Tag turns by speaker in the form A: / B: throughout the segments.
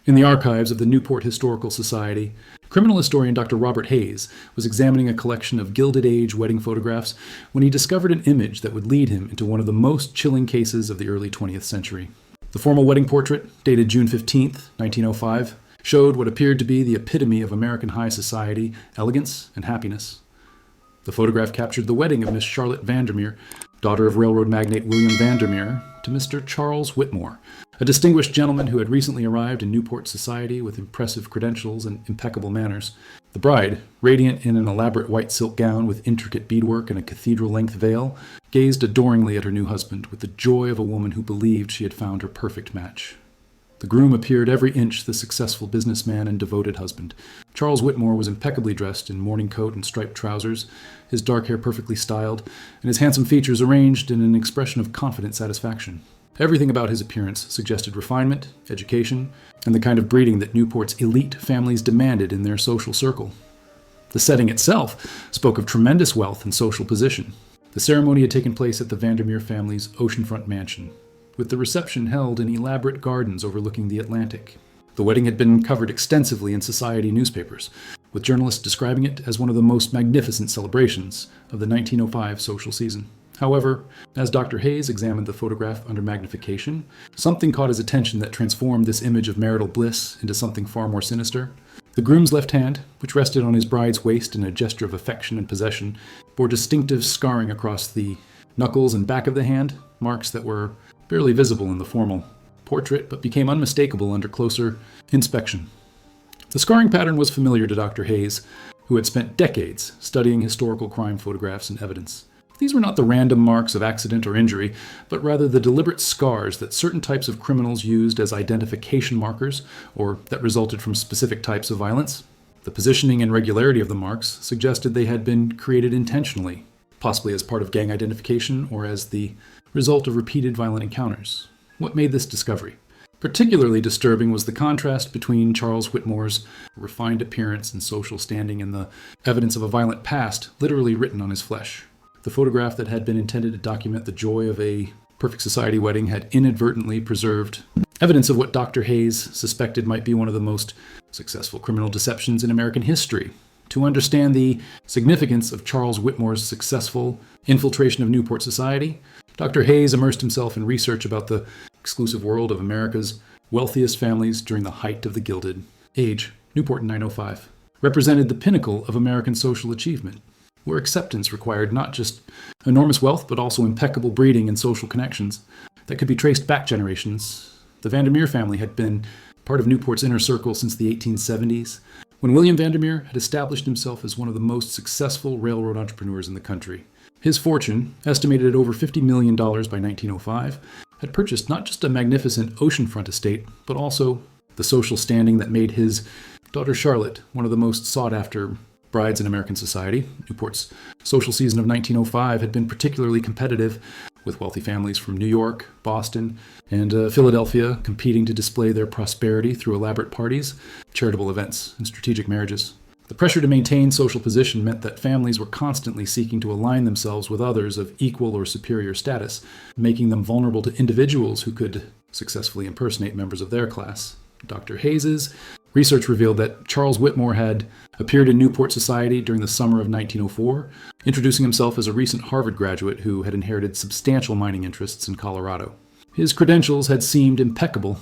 A: In the archives of the Newport Historical Society, criminal historian Dr. Robert Hayes was examining a collection of Gilded Age wedding photographs when he discovered an image that would lead him into one of the most chilling cases of the early 20th century. The formal wedding portrait, dated June 15, 1905, showed what appeared to be the epitome of American high society, elegance, and happiness. The photograph captured the wedding of Miss Charlotte Vandermeer, daughter of railroad magnate William Vandermeer, to Mr. Charles Whitmore, a distinguished gentleman who had recently arrived in Newport society with impressive credentials and impeccable manners. The bride, radiant in an elaborate white silk gown with intricate beadwork and a cathedral-length veil, gazed adoringly at her new husband with the joy of a woman who believed she had found her perfect match. The groom appeared every inch the successful businessman and devoted husband. Charles Whitmore was impeccably dressed in morning coat and striped trousers, his dark hair perfectly styled, and his handsome features arranged in an expression of confident satisfaction. Everything about his appearance suggested refinement, education, and the kind of breeding that Newport's elite families demanded in their social circle. The setting itself spoke of tremendous wealth and social position. The ceremony had taken place at the Vandermeer family's oceanfront mansion, with the reception held in elaborate gardens overlooking the Atlantic. The wedding had been covered extensively in society newspapers, with journalists describing it as one of the most magnificent celebrations of the 1905 social season. However, as Dr. Hayes examined the photograph under magnification, something caught his attention that transformed this image of marital bliss into something far more sinister. The groom's left hand, which rested on his bride's waist in a gesture of affection and possession, bore distinctive scarring across the knuckles and back of the hand, marks that were barely visible in the formal portrait but became unmistakable under closer inspection. The scarring pattern was familiar to Dr. Hayes, who had spent decades studying historical crime photographs and evidence. These were not the random marks of accident or injury, but rather the deliberate scars that certain types of criminals used as identification markers, or that resulted from specific types of violence. The positioning and regularity of the marks suggested they had been created intentionally, possibly as part of gang identification or as the result of repeated violent encounters. What made this discovery particularly disturbing was the contrast between Charles Whitmore's refined appearance and social standing and the evidence of a violent past literally written on his flesh. The photograph that had been intended to document the joy of a perfect society wedding had inadvertently preserved evidence of what Dr. Hayes suspected might be one of the most successful criminal deceptions in American history. To understand the significance of Charles Whitmore's successful infiltration of Newport society, Dr. Hayes immersed himself in research about the exclusive world of America's wealthiest families during the height of the Gilded Age. Newport in 905 represented the pinnacle of American social achievement, where acceptance required not just enormous wealth, but also impeccable breeding and social connections that could be traced back generations. The Vandermeer family had been part of Newport's inner circle since the 1870s, when William Vandermeer had established himself as one of the most successful railroad entrepreneurs in the country. His fortune, estimated at over $50 million by 1905, had purchased not just a magnificent oceanfront estate, but also the social standing that made his daughter Charlotte one of the most sought-after brides in American society. Newport's social season of 1905 had been particularly competitive, with wealthy families from New York, Boston, and Philadelphia competing to display their prosperity through elaborate parties, charitable events, and strategic marriages. The pressure to maintain social position meant that families were constantly seeking to align themselves with others of equal or superior status, making them vulnerable to individuals who could successfully impersonate members of their class. Dr. Hayes's research revealed that Charles Whitmore had appeared in Newport society during the summer of 1904, introducing himself as a recent Harvard graduate who had inherited substantial mining interests in Colorado. His credentials had seemed impeccable.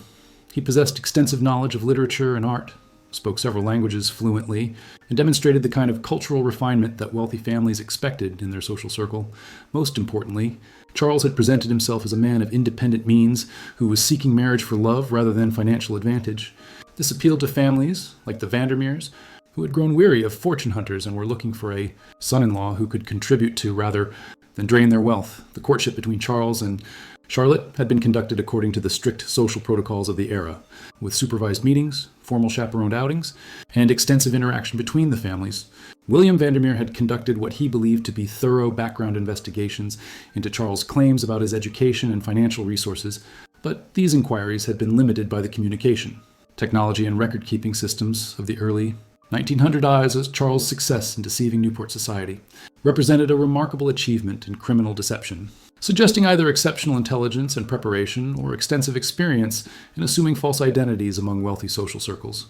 A: He possessed extensive knowledge of literature and art, spoke several languages fluently, and demonstrated the kind of cultural refinement that wealthy families expected in their social circle. Most importantly, Charles had presented himself as a man of independent means who was seeking marriage for love rather than financial advantage. This appealed to families, like the Vandermeers, who had grown weary of fortune hunters and were looking for a son-in-law who could contribute to rather than drain their wealth. The courtship between Charles and Charlotte had been conducted according to the strict social protocols of the era, with supervised meetings, formal chaperoned outings, and extensive interaction between the families. William Vandermeer had conducted what he believed to be thorough background investigations into Charles' claims about his education and financial resources, but these inquiries had been limited by the communication, technology, and record-keeping systems of the early 1900s. As Charles' success in deceiving Newport society represented a remarkable achievement in criminal deception. suggesting either exceptional intelligence and preparation or extensive experience in assuming false identities among wealthy social circles.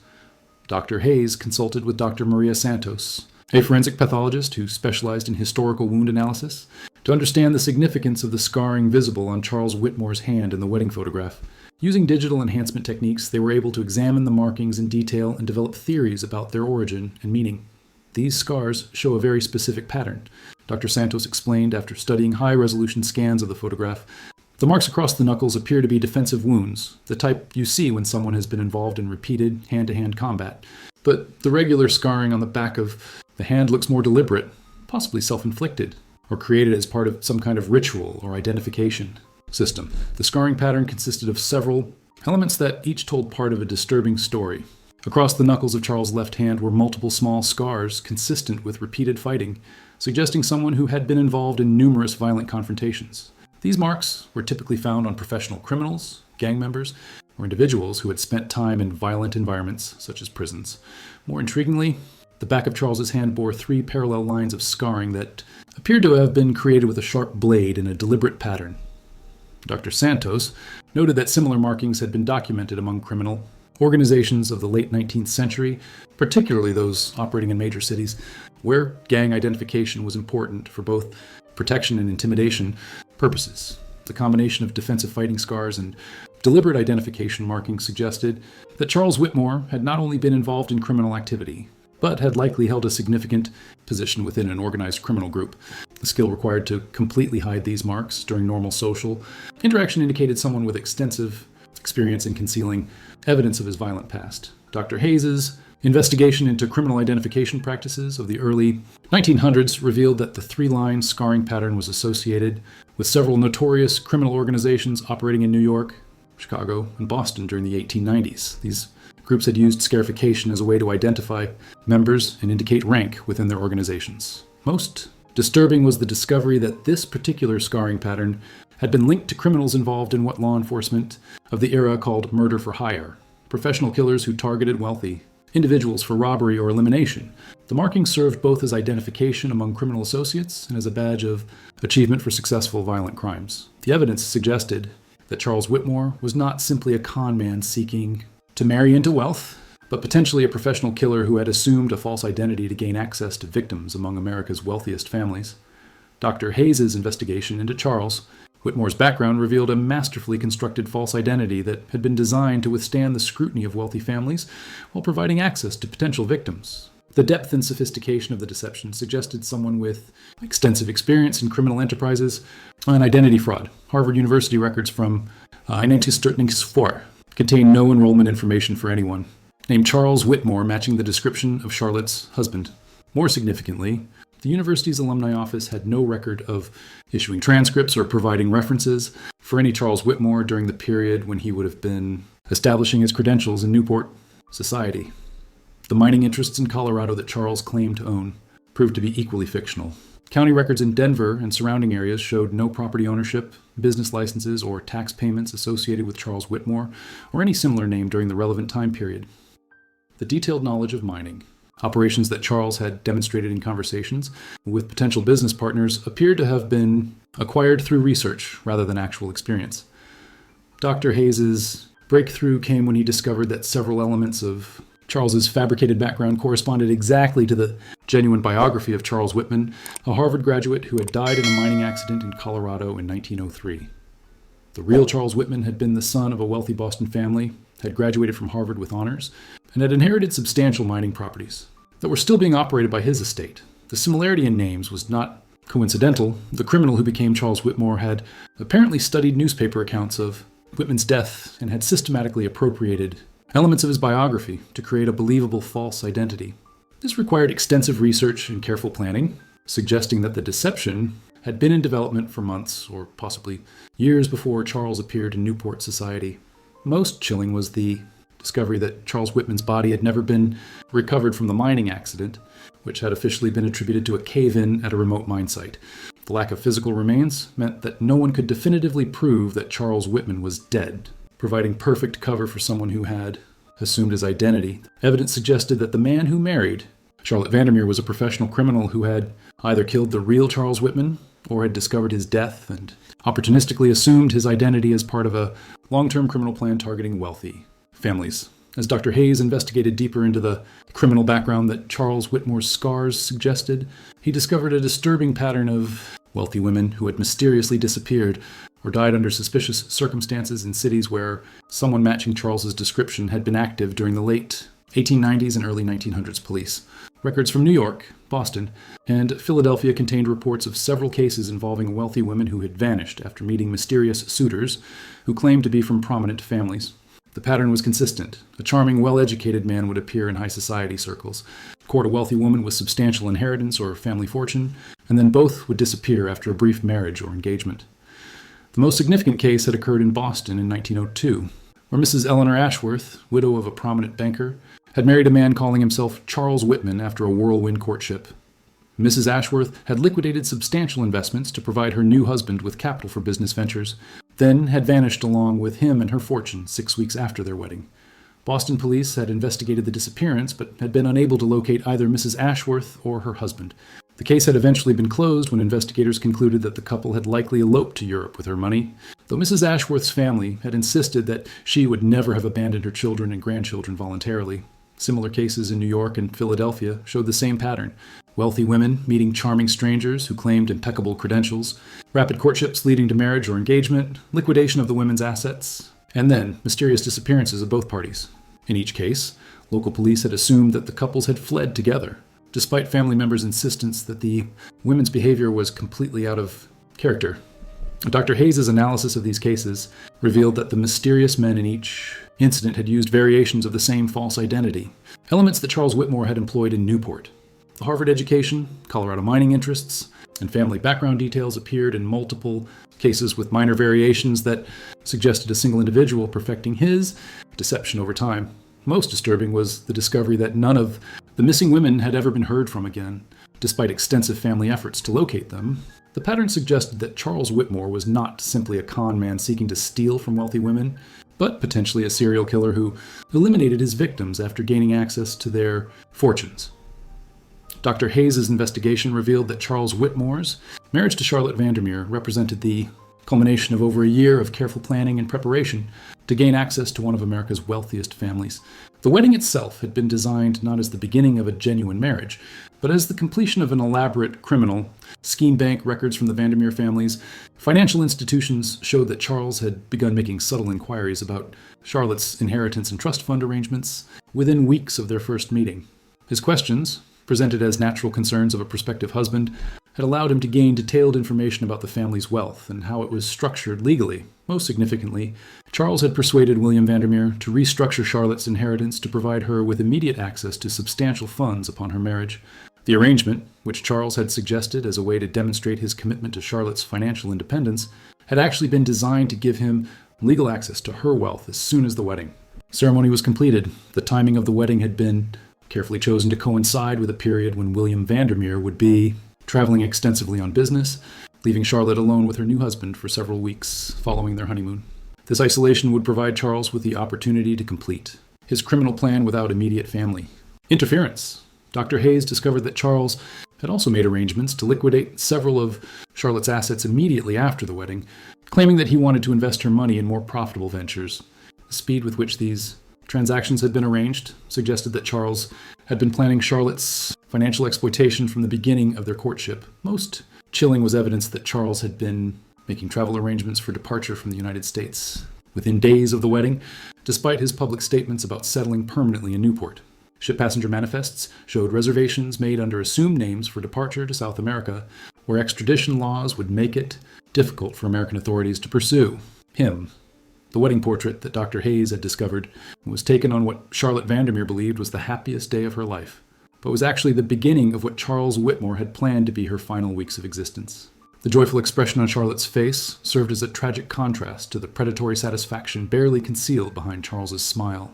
A: Dr. Hayes consulted with Dr. Maria Santos, a forensic pathologist who specialized in historical wound analysis, to understand the significance of the scarring visible on Charles Whitmore's hand in the wedding photograph. Using digital enhancement techniques, they were able to examine the markings in detail and develop theories about their origin and meaning. These scars show a very specific pattern. Dr. Santos explained after studying high-resolution scans of the photograph. The marks across the knuckles appear to be defensive wounds, the type you see when someone has been involved in repeated hand-to-hand combat. But the regular scarring on the back of the hand looks more deliberate, possibly self-inflicted, or created as part of some kind of ritual or identification system. The scarring pattern consisted of several elements that each told part of a disturbing story. Across the knuckles of Charles' left hand were multiple small scars consistent with repeated fighting, suggesting someone who had been involved in numerous violent confrontations. These marks were typically found on professional criminals, gang members, or individuals who had spent time in violent environments, such as prisons. More intriguingly, the back of Charles's hand bore 3 parallel lines of scarring that appeared to have been created with a sharp blade in a deliberate pattern. Dr. Santos noted that similar markings had been documented among criminal organizations of the late 19th century, particularly those operating in major cities, where gang identification was important for both protection and intimidation purposes. The combination of defensive fighting scars and deliberate identification markings suggested that Charles Whitmore had not only been involved in criminal activity, but had likely held a significant position within an organized criminal group. The skill required to completely hide these marks during normal social interaction indicated someone with extensive experience in concealing evidence of his violent past. Dr. Hayes's investigation into criminal identification practices of the early 1900s revealed that the 3-line scarring pattern was associated with several notorious criminal organizations operating in New York, Chicago, and Boston during the 1890s. These groups had used scarification as a way to identify members and indicate rank within their organizations. Most disturbing was the discovery that this particular scarring pattern had been linked to criminals involved in what law enforcement of the era called murder for hire, professional killers who targeted wealthy individuals for robbery or elimination. The marking served both as identification among criminal associates and as a badge of achievement for successful violent crimes. The evidence suggested that Charles Whitmore was not simply a con man seeking to marry into wealth, but potentially a professional killer who had assumed a false identity to gain access to victims among America's wealthiest families. Dr. Hayes's investigation into Charles Whitmore's background revealed a masterfully constructed false identity that had been designed to withstand the scrutiny of wealthy families while providing access to potential victims. The depth and sophistication of the deception suggested someone with extensive experience in criminal enterprises and identity fraud. Harvard University records from 1934 contain no enrollment information for anyone named Charles Whitmore matching the description of Charlotte's husband. More significantly, the university's alumni office had no record of issuing transcripts or providing references for any Charles Whitmore during the period when he would have been establishing his credentials in Newport society. The mining interests in Colorado that Charles claimed to own proved to be equally fictional. County records in Denver and surrounding areas showed no property ownership, business licenses, or tax payments associated with Charles Whitmore or any similar name during the relevant time period. The detailed knowledge of mining, operations that Charles had demonstrated in conversations with potential business partners, appeared to have been acquired through research rather than actual experience. Dr. Hayes's breakthrough came when he discovered that several elements of Charles's fabricated background corresponded exactly to the genuine biography of Charles Whitman, a Harvard graduate who had died in a mining accident in Colorado in 1903. The real Charles Whitman had been the son of a wealthy Boston family, had graduated from Harvard with honors, and had inherited substantial mining properties that were still being operated by his estate. The similarity in names was not coincidental. The criminal who became Charles Whitmore had apparently studied newspaper accounts of Whitman's death and had systematically appropriated elements of his biography to create a believable false identity. This required extensive research and careful planning, suggesting that the deception had been in development for months or possibly years before Charles appeared in Newport society. Most chilling was the discovery that Charles Whitman's body had never been recovered from the mining accident, which had officially been attributed to a cave-in at a remote mine site. The lack of physical remains meant that no one could definitively prove that Charles Whitman was dead, providing perfect cover for someone who had assumed his identity. Evidence suggested that the man who married Charlotte Vandermeer was a professional criminal who had either killed the real Charles Whitman or had discovered his death and opportunistically assumed his identity as part of a long-term criminal plan targeting wealthy families. As Dr. Hayes investigated deeper into the criminal background that Charles Whitmore's scars suggested, he discovered a disturbing pattern of wealthy women who had mysteriously disappeared or died under suspicious circumstances in cities where someone matching Charles's description had been active during the late 1890s and early 1900s police. Records from New York, Boston, and Philadelphia contained reports of several cases involving wealthy women who had vanished after meeting mysterious suitors who claimed to be from prominent families. The pattern was consistent. A charming, well-educated man would appear in high society circles, court a wealthy woman with substantial inheritance or family fortune, and then both would disappear after a brief marriage or engagement. The most significant case had occurred in Boston in 1902, where Mrs. Eleanor Ashworth, widow of a prominent banker, had married a man calling himself Charles Whitman after a whirlwind courtship. Mrs. Ashworth had liquidated substantial investments to provide her new husband with capital for business ventures, then had vanished along with him and her fortune 6 weeks after their wedding. Boston police had investigated the disappearance, but had been unable to locate either Mrs. Ashworth or her husband. The case had eventually been closed when investigators concluded that the couple had likely eloped to Europe with her money, though Mrs. Ashworth's family had insisted that she would never have abandoned her children and grandchildren voluntarily. Similar cases in New York and Philadelphia showed the same pattern. Wealthy women meeting charming strangers who claimed impeccable credentials, rapid courtships leading to marriage or engagement, liquidation of the women's assets, and then mysterious disappearances of both parties. In each case, local police had assumed that the couples had fled together, despite family members' insistence that the women's behavior was completely out of character. Dr. Hayes' analysis of these cases revealed that the mysterious men in each incident had used variations of the same false identity, elements that Charles Whitmore had employed in Newport. The Harvard education, Colorado mining interests, and family background details appeared in multiple cases with minor variations that suggested a single individual perfecting his deception over time. Most disturbing was the discovery that none of the missing women had ever been heard from again, despite extensive family efforts to locate them. The pattern suggested that Charles Whitmore was not simply a con man seeking to steal from wealthy women, but potentially a serial killer who eliminated his victims after gaining access to their fortunes. Dr. Hayes' investigation revealed that Charles Whitmore's marriage to Charlotte Vandermeer represented the culmination of over a year of careful planning and preparation to gain access to one of America's wealthiest families. The wedding itself had been designed not as the beginning of a genuine marriage, but as the completion of an elaborate criminal scheme. Bank records from the Vandermeer families, financial institutions showed that Charles had begun making subtle inquiries about Charlotte's inheritance and trust fund arrangements within weeks of their first meeting. His questions, presented as natural concerns of a prospective husband, had allowed him to gain detailed information about the family's wealth and how it was structured legally. Most significantly, Charles had persuaded William Vandermeer to restructure Charlotte's inheritance to provide her with immediate access to substantial funds upon her marriage. The arrangement, which Charles had suggested as a way to demonstrate his commitment to Charlotte's financial independence, had actually been designed to give him legal access to her wealth as soon as the wedding. Ceremony was completed. The timing of the wedding had been carefully chosen to coincide with a period when William Vandermeer would be traveling extensively on business, leaving Charlotte alone with her new husband for several weeks following their honeymoon. This isolation would provide Charles with the opportunity to complete his criminal plan without immediate family interference. Dr. Hayes discovered that Charles had also made arrangements to liquidate several of Charlotte's assets immediately after the wedding, claiming that he wanted to invest her money in more profitable ventures. The speed with which these transactions had been arranged suggested that Charles had been planning Charlotte's financial exploitation from the beginning of their courtship. Most chilling was evidence that Charles had been making travel arrangements for departure from the United States within days of the wedding, despite his public statements about settling permanently in Newport. Ship passenger manifests showed reservations made under assumed names for departure to South America, where extradition laws would make it difficult for American authorities to pursue him. The wedding portrait that Dr. Hayes had discovered was taken on what Charlotte Vandermeer believed was the happiest day of her life, but was actually the beginning of what Charles Whitmore had planned to be her final weeks of existence. The joyful expression on Charlotte's face served as a tragic contrast to the predatory satisfaction barely concealed behind Charles's smile.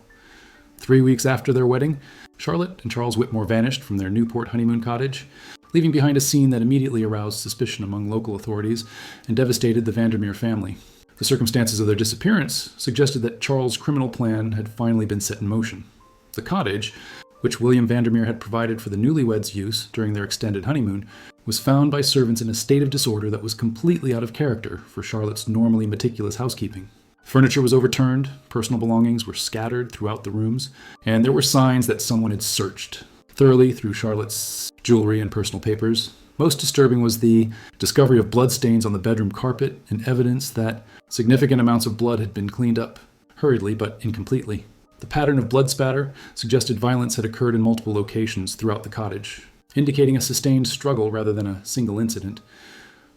A: 3 weeks after their wedding, Charlotte and Charles Whitmore vanished from their Newport honeymoon cottage, leaving behind a scene that immediately aroused suspicion among local authorities and devastated the Vandermeer family. The circumstances of their disappearance suggested that Charles' criminal plan had finally been set in motion. The cottage, which William Vandermeer had provided for the newlyweds' use during their extended honeymoon, was found by servants in a state of disorder that was completely out of character for Charlotte's normally meticulous housekeeping. Furniture was overturned, personal belongings were scattered throughout the rooms, and there were signs that someone had searched thoroughly through Charlotte's jewelry and personal papers. Most disturbing was the discovery of bloodstains on the bedroom carpet and evidence that significant amounts of blood had been cleaned up, hurriedly but incompletely. The pattern of blood spatter suggested violence had occurred in multiple locations throughout the cottage, indicating a sustained struggle rather than a single incident.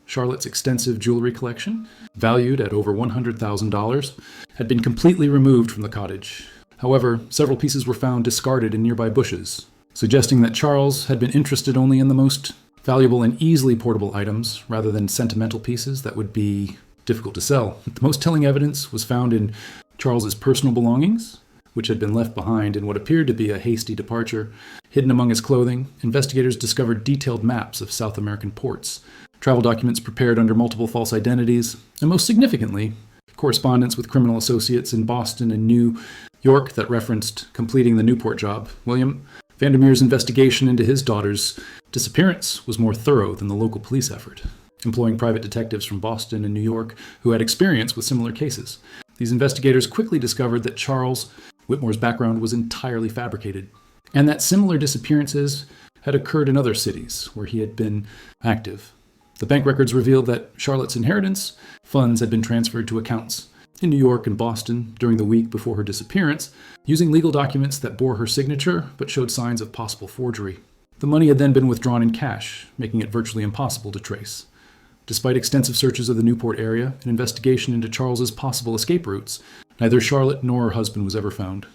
A: Charlotte's extensive jewelry collection, valued at over $100,000, had been completely removed from the cottage. However, several pieces were found discarded in nearby bushes, suggesting that Charles had been interested only in the most valuable and easily portable items rather than sentimental pieces that would be difficult to sell. The most telling evidence was found in Charles's personal belongings, which had been left behind in what appeared to be a hasty departure. Hidden among his clothing, investigators discovered detailed maps of South American ports, travel documents prepared under multiple false identities, and most significantly, correspondence with criminal associates in Boston and New York that referenced completing the Newport job. William Vandermeer's investigation into his daughter's disappearance was more thorough than the local police effort, employing private detectives from Boston and New York who had experience with similar cases. These investigators quickly discovered that Charles Whitmore's background was entirely fabricated, and that similar disappearances had occurred in other cities where he had been active. The bank records revealed that Charlotte's inheritance funds had been transferred to accounts in New York and Boston during the week before her disappearance, using legal documents that bore her signature but showed signs of possible forgery. The money had then been withdrawn in cash, making it virtually impossible to trace. Despite extensive searches of the Newport area and investigation into Charles's possible escape routes, neither Charlotte nor her husband was ever found.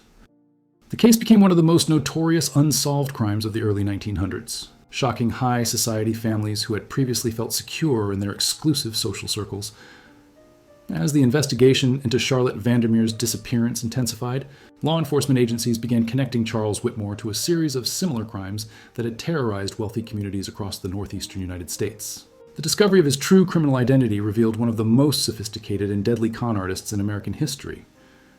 A: The case became one of the most notorious unsolved crimes of the early 1900s, shocking high society families who had previously felt secure in their exclusive social circles. As the investigation into Charlotte Vandermeer's disappearance intensified, law enforcement agencies began connecting Charles Whitmore to a series of similar crimes that had terrorized wealthy communities across the northeastern United States. The discovery of his true criminal identity revealed one of the most sophisticated and deadly con artists in American history.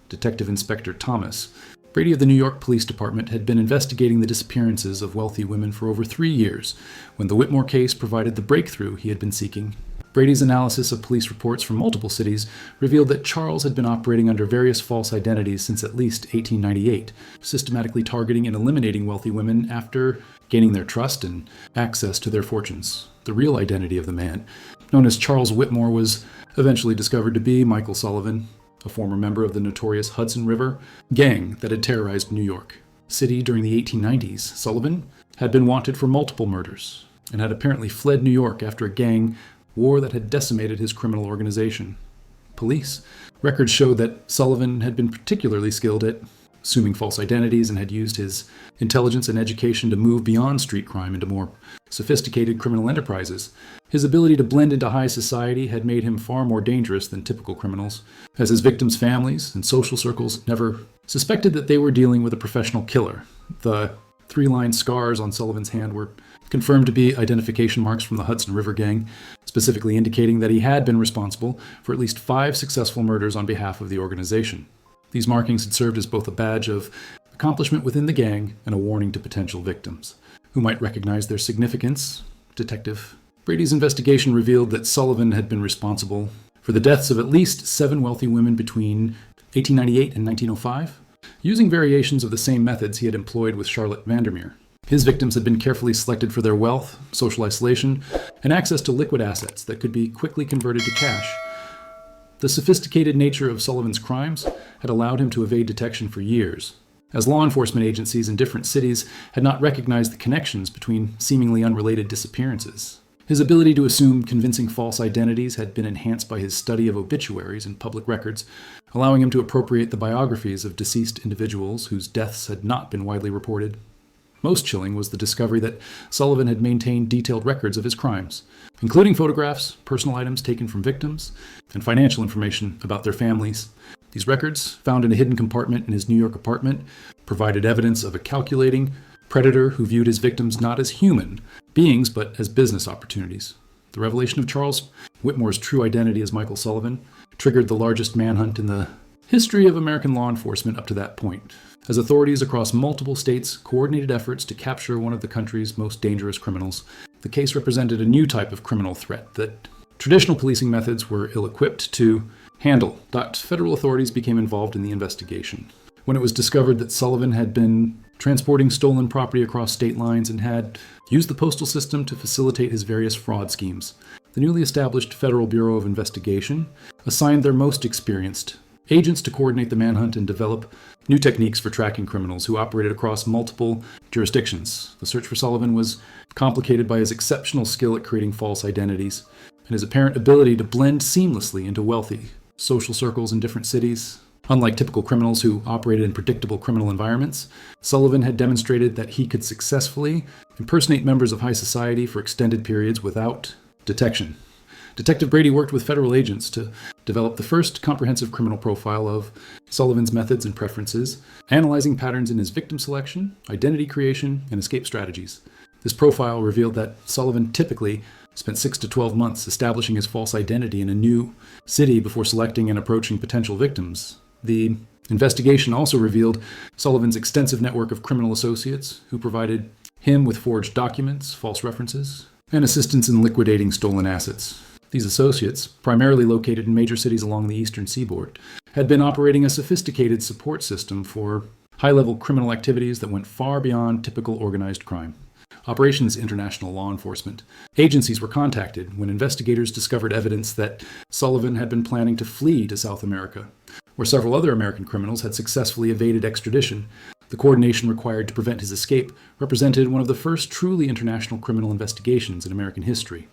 A: Detective Inspector Thomas Brady of the New York Police Department had been investigating the disappearances of wealthy women for over 3 years when the Whitmore case provided the breakthrough he had been seeking. Brady's analysis of police reports from multiple cities revealed that Charles had been operating under various false identities since at least 1898, systematically targeting and eliminating wealthy women after gaining their trust and access to their fortunes. The real identity of the man, known as Charles Whitmore, was eventually discovered to be Michael Sullivan, a former member of the notorious Hudson River gang that had terrorized New York City during the 1890s. Sullivan had been wanted for multiple murders and had apparently fled New York after a gang war that had decimated his criminal organization. Police records showed that Sullivan had been particularly skilled at assuming false identities and had used his intelligence and education to move beyond street crime into more sophisticated criminal enterprises. His ability to blend into high society had made him far more dangerous than typical criminals, as his victims' families and social circles never suspected that they were dealing with a professional killer. The 3-line scars on Sullivan's hand were confirmed to be identification marks from the Hudson River gang, specifically indicating that he had been responsible for at least 5 successful murders on behalf of the organization. These markings had served as both a badge of accomplishment within the gang and a warning to potential victims, who might recognize their significance. Detective Brady's investigation revealed that Sullivan had been responsible for the deaths of at least 7 wealthy women between 1898 and 1905, using variations of the same methods he had employed with Charlotte Vandermeer. His victims had been carefully selected for their wealth, social isolation, and access to liquid assets that could be quickly converted to cash. The sophisticated nature of Sullivan's crimes had allowed him to evade detection for years, as law enforcement agencies in different cities had not recognized the connections between seemingly unrelated disappearances. His ability to assume convincing false identities had been enhanced by his study of obituaries and public records, allowing him to appropriate the biographies of deceased individuals whose deaths had not been widely reported. Most chilling was the discovery that Sullivan had maintained detailed records of his crimes, including photographs, personal items taken from victims, and financial information about their families. These records, found in a hidden compartment in his New York apartment, provided evidence of a calculating predator who viewed his victims not as human beings but as business opportunities. The revelation of Charles Whitmore's true identity as Michael Sullivan triggered the largest manhunt in the history of American law enforcement up to that point, as authorities across multiple states coordinated efforts to capture one of the country's most dangerous criminals. The case represented a new type of criminal threat that traditional policing methods were ill-equipped to handle, but federal authorities became involved in the investigation. When it was discovered that Sullivan had been transporting stolen property across state lines and had used the postal system to facilitate his various fraud schemes, the newly established Federal Bureau of Investigation assigned their most experienced agents to coordinate the manhunt and develop new techniques for tracking criminals who operated across multiple jurisdictions. The search for Sullivan was complicated by his exceptional skill at creating false identities and his apparent ability to blend seamlessly into wealthy social circles in different cities. Unlike typical criminals who operated in predictable criminal environments, Sullivan had demonstrated that he could successfully impersonate members of high society for extended periods without detection. Detective Brady worked with federal agents to develop the first comprehensive criminal profile of Sullivan's methods and preferences, analyzing patterns in his victim selection, identity creation, and escape strategies. This profile revealed that Sullivan typically spent 6 to 12 months establishing his false identity in a new city before selecting and approaching potential victims. The investigation also revealed Sullivan's extensive network of criminal associates who provided him with forged documents, false references, and assistance in liquidating stolen assets. These associates, primarily located in major cities along the eastern seaboard, had been operating a sophisticated support system for high-level criminal activities that went far beyond typical organized crime. Operations International Law Enforcement agencies were contacted when investigators discovered evidence that Sullivan had been planning to flee to South America, where several other American criminals had successfully evaded extradition. The coordination required to prevent his escape represented one of the first truly international criminal investigations in American history.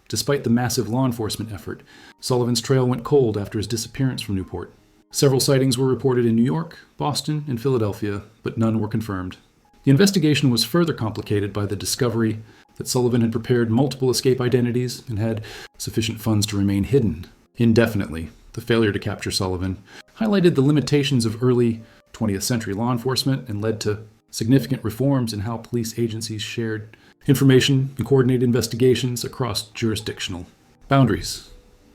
A: Despite the massive law enforcement effort, Sullivan's trail went cold after his disappearance from Newport. Several sightings were reported in New York, Boston, and Philadelphia, but none were confirmed. The investigation was further complicated by the discovery that Sullivan had prepared multiple escape identities and had sufficient funds to remain hidden indefinitely. The failure to capture Sullivan highlighted the limitations of early 20th century law enforcement and led to significant reforms in how police agencies shared information and coordinated investigations across jurisdictional boundaries.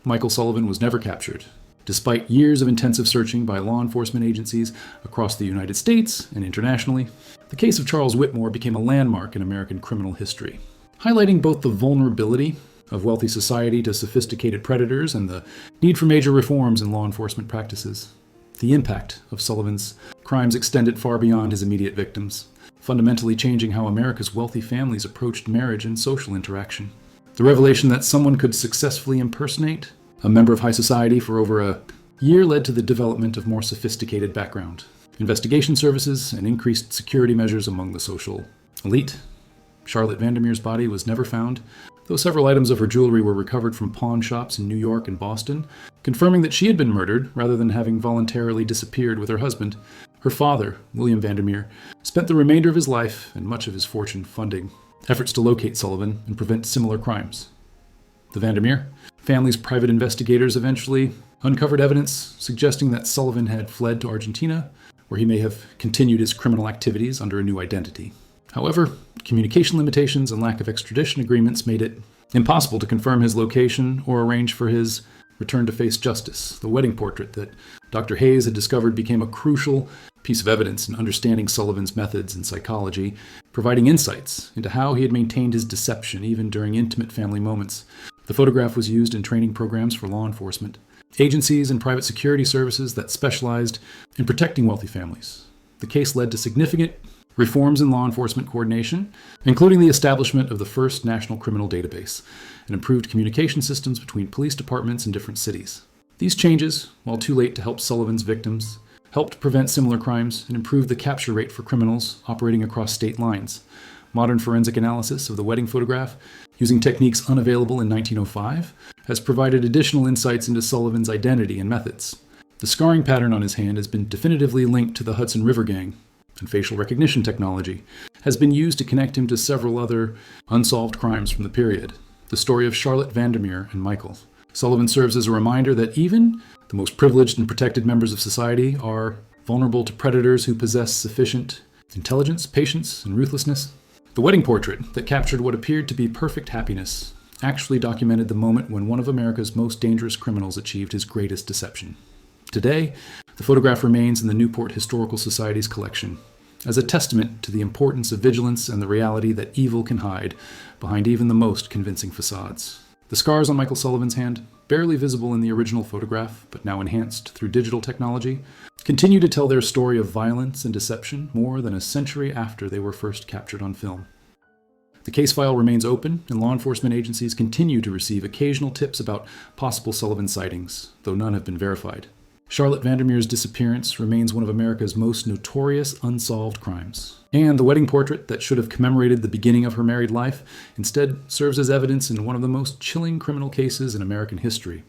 A: Michael Sullivan was never captured, despite years of intensive searching by law enforcement agencies across the United States and internationally. The case of Charles Whitmore became a landmark in American criminal history, highlighting both the vulnerability of wealthy society to sophisticated predators and the need for major reforms in law enforcement practices. The impact of Sullivan's crimes extended far beyond his immediate victims, fundamentally changing how America's wealthy families approached marriage and social interaction. The revelation that someone could successfully impersonate a member of high society for over a year led to the development of more sophisticated background investigation services and increased security measures among the social elite. Charlotte Vandermeer's body was never found, though several items of her jewelry were recovered from pawn shops in New York and Boston, confirming that she had been murdered rather than having voluntarily disappeared with her husband. Her father, William Vandermeer, spent the remainder of his life and much of his fortune funding efforts to locate Sullivan and prevent similar crimes. The Vandermeer family's private investigators eventually uncovered evidence suggesting that Sullivan had fled to Argentina, where he may have continued his criminal activities under a new identity. However, communication limitations and lack of extradition agreements made it impossible to confirm his location or arrange for his return to face justice. The wedding portrait that Dr. Hayes had discovered became a crucial piece of evidence in understanding Sullivan's methods and psychology, providing insights into how he had maintained his deception even during intimate family moments. The photograph was used in training programs for law enforcement, agencies and private security services that specialized in protecting wealthy families. The case led to significant reforms in law enforcement coordination, including the establishment of the first national criminal database and improved communication systems between police departments in different cities. These changes, while too late to help Sullivan's victims, helped prevent similar crimes and improve the capture rate for criminals operating across state lines. Modern forensic analysis of the wedding photograph, using techniques unavailable in 1905, has provided additional insights into Sullivan's identity and methods. The scarring pattern on his hand has been definitively linked to the Hudson River Gang, and facial recognition technology has been used to connect him to several other unsolved crimes from the period. The story of Charlotte Vandermeer and Michael Sullivan serves as a reminder that even the most privileged and protected members of society are vulnerable to predators who possess sufficient intelligence, patience, and ruthlessness. The wedding portrait that captured what appeared to be perfect happiness actually documented the moment when one of America's most dangerous criminals achieved his greatest deception. Today, the photograph remains in the Newport Historical Society's collection, as a testament to the importance of vigilance and the reality that evil can hide behind even the most convincing facades. The scars on Michael Sullivan's hand, barely visible in the original photograph, but now enhanced through digital technology, continue to tell their story of violence and deception more than a century after they were first captured on film. The case file remains open, and law enforcement agencies continue to receive occasional tips about possible Sullivan sightings, though none have been verified. Charlotte Vandermeer's disappearance remains one of America's most notorious unsolved crimes. And the wedding portrait that should have commemorated the beginning of her married life instead serves as evidence in one of the most chilling criminal cases in American history,